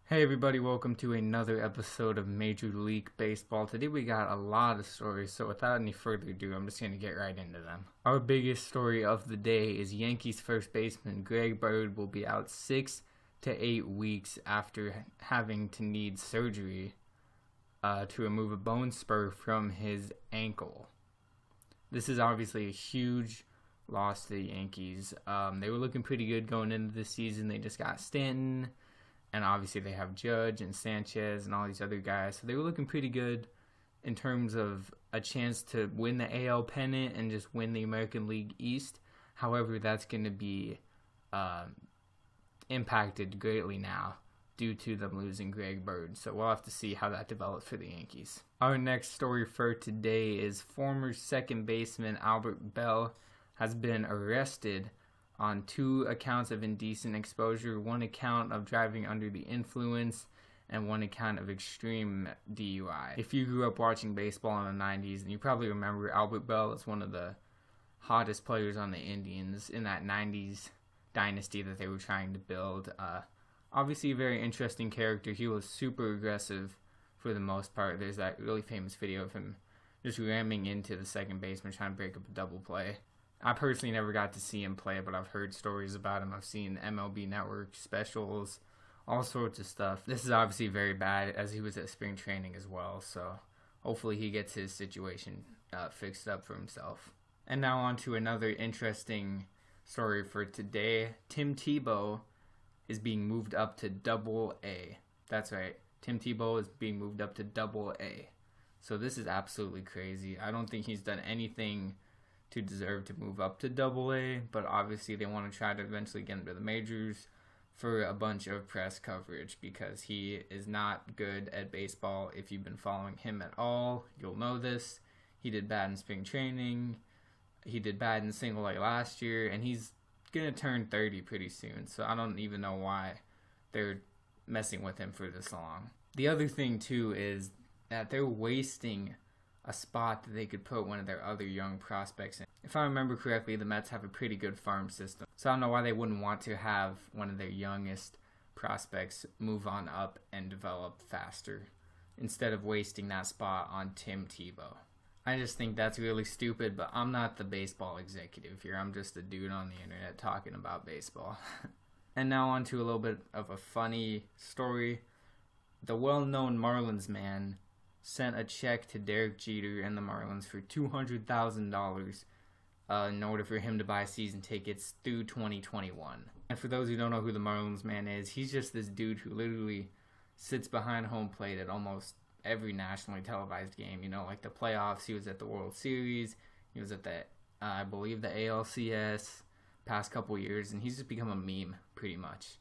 Hey everybody, welcome to another episode of Major League Baseball. Today we got a lot of stories, so without any further ado, I'm just going to get right into them. Our biggest story of the day is Yankees first baseman Greg Bird will be out 6 to 8 weeks after having to need surgery to remove a bone spur from his ankle. This is obviously a huge loss to the Yankees. They were looking pretty good going into the season. They just got Stanton. And obviously they have Judge and Sanchez and all these other guys. So they were looking pretty good in terms of a chance to win the AL pennant and just win the American League East. However, that's going to be impacted greatly now due to them losing Greg Bird. So we'll have to see how that develops for the Yankees. Our next story for today is former second baseman Albert Bell has been arrested on 2 accounts of indecent exposure, 1 account of driving under the influence, and 1 account of extreme DUI. If you grew up watching baseball in the 90s, then you probably remember Albert Bell as one of the hottest players on the Indians in that 90s dynasty that they were trying to build. Obviously a very interesting character. He was super aggressive for the most part. There's that really famous video of him just ramming into the second baseman trying to break up a double play. I personally never got to see him play, but I've heard stories about him. I've seen MLB Network specials, all sorts of stuff. This is obviously very bad as he was at spring training as well, so hopefully he gets his situation fixed up for himself. And now on to another interesting story for today. Tim Tebow is being moved up to Double-A. That's right, Tim Tebow is being moved up to Double-A. So this is absolutely crazy. I don't think he's done anything to deserve to move up to Double-A, but obviously they want to try to eventually get him to the majors for a bunch of press coverage because he is not good at baseball. If you've been following him at all, you'll know this. He did bad in spring training. He did bad in single A last year, and he's going to turn 30 pretty soon, so I don't even know why they're messing with him for this long. The other thing, too, is that they're wasting a spot that they could put one of their other young prospects in. If I remember correctly, the Mets have a pretty good farm system. So I don't know why they wouldn't want to have one of their youngest prospects move on up and develop faster instead of wasting that spot on Tim Tebow. I just think that's really stupid, but I'm not the baseball executive here. I'm just a dude on the internet talking about baseball. And now on to a little bit of a funny story. The well-known Marlins man sent a check to Derek Jeter and the Marlins for $200,000 in order for him to buy season tickets through 2021. And for those who don't know who the Marlins man is, he's just this dude who literally sits behind home plate at almost every nationally televised game. You know, like the playoffs, he was at the World Series, he was at the, I believe, the ALCS past couple years, and he's just become a meme pretty much.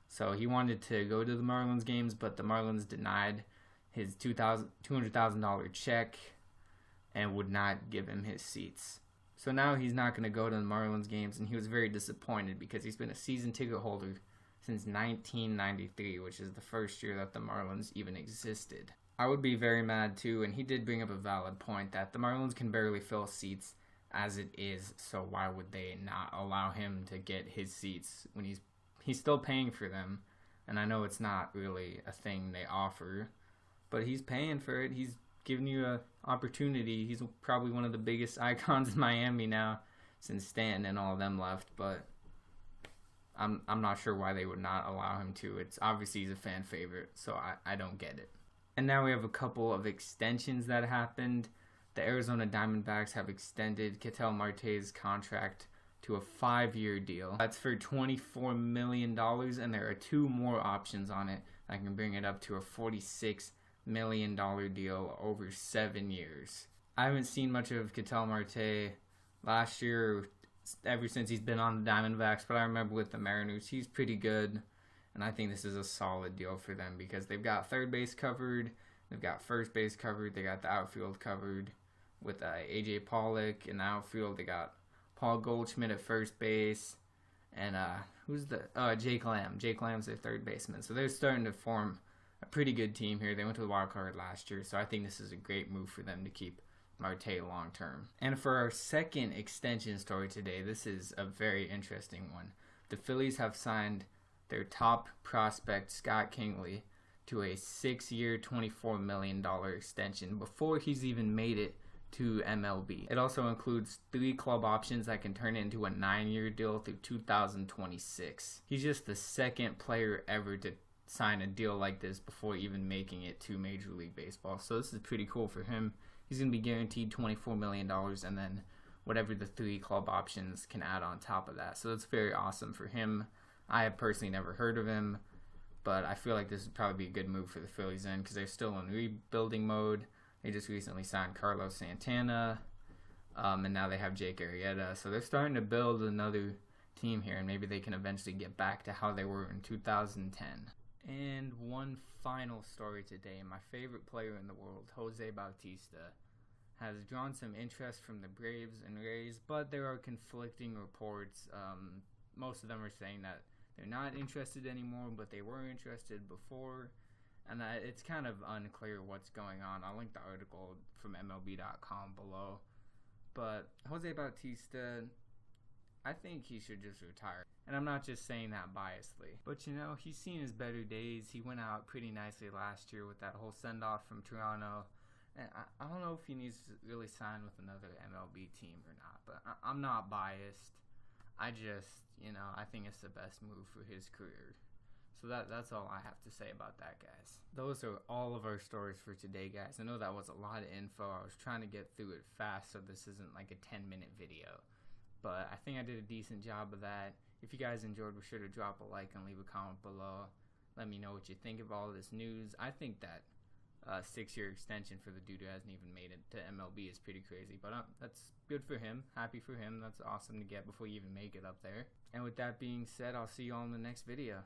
So he wanted to go to the Marlins games, but the Marlins denied his $200,000 check and would not give him his seats. So now he's not going to go to the Marlins games, and he was very disappointed because he's been a season ticket holder since 1993, which is the first year that the Marlins even existed. I would be very mad too, and he did bring up a valid point that the Marlins can barely fill seats as it is, so why would they not allow him to get his seats when he's still paying for them? And I know it's not really a thing they offer, but he's paying for it. He's giving you an opportunity. He's probably one of the biggest icons in Miami now since Stanton and all of them left, but I'm not sure why they would not allow him to. It's obviously he's a fan favorite, so I don't get it. And now we have a couple of extensions that happened. The Arizona Diamondbacks have extended Ketel Marte's contract to a 5-year deal. That's for $24 million, and there are 2 more options on it. I can bring it up to a $46 million deal over 7 years. I haven't seen much of Ketel Marte last year ever since he's been on the Diamondbacks, but I remember with the Mariners he's pretty good, and I think this is a solid deal for them because they've got third base covered, they've got first base covered, they got the outfield covered with AJ Pollock in the outfield. They got Paul Goldschmidt at first base, and Jake Lamb. Jake Lamb's their third baseman, so they're starting to form a pretty good team here. They went to the wild card last year, so I think this is a great move for them to keep Marte long term. And for our second extension story today, this is a very interesting one. The Phillies have signed their top prospect, Scott Kingley, to a 6-year, $24 million extension before he's even made it to MLB. It also includes 3 club options that can turn into a 9-year deal through 2026. He's just the second player ever to sign a deal like this before even making it to Major League Baseball. So this is pretty cool for him. He's going to be guaranteed $24 million and then whatever the 3 club options can add on top of that. So that's very awesome for him. I have personally never heard of him, but I feel like this would probably be a good move for the Phillies then because they're still in rebuilding mode. They just recently signed Carlos Santana, and now they have Jake Arrieta. So they're starting to build another team here, and maybe they can eventually get back to how they were in 2010. And one final story today. My favorite player in the world, Jose Bautista, has drawn some interest from the Braves and Rays, but there are conflicting reports. Most of them are saying that they're not interested anymore, but they were interested before. And it's kind of unclear what's going on. I'll link the article from MLB.com below. But Jose Bautista, I think he should just retire. And I'm not just saying that biasly. But you know, he's seen his better days. He went out pretty nicely last year with that whole send-off from Toronto. And I don't know if he needs to really sign with another MLB team or not. But I'm not biased. I just, I think it's the best move for his career. So that's all I have to say about that, guys. Those are all of our stories for today, guys. I know that was a lot of info. I was trying to get through it fast so this isn't like a 10-minute video. But I think I did a decent job of that. If you guys enjoyed, be sure to drop a like and leave a comment below. Let me know what you think of all of this news. I think that 6-year extension for the dude who hasn't even made it to MLB is pretty crazy. But that's good for him. Happy for him. That's awesome to get before you even make it up there. And with that being said, I'll see you all in the next video.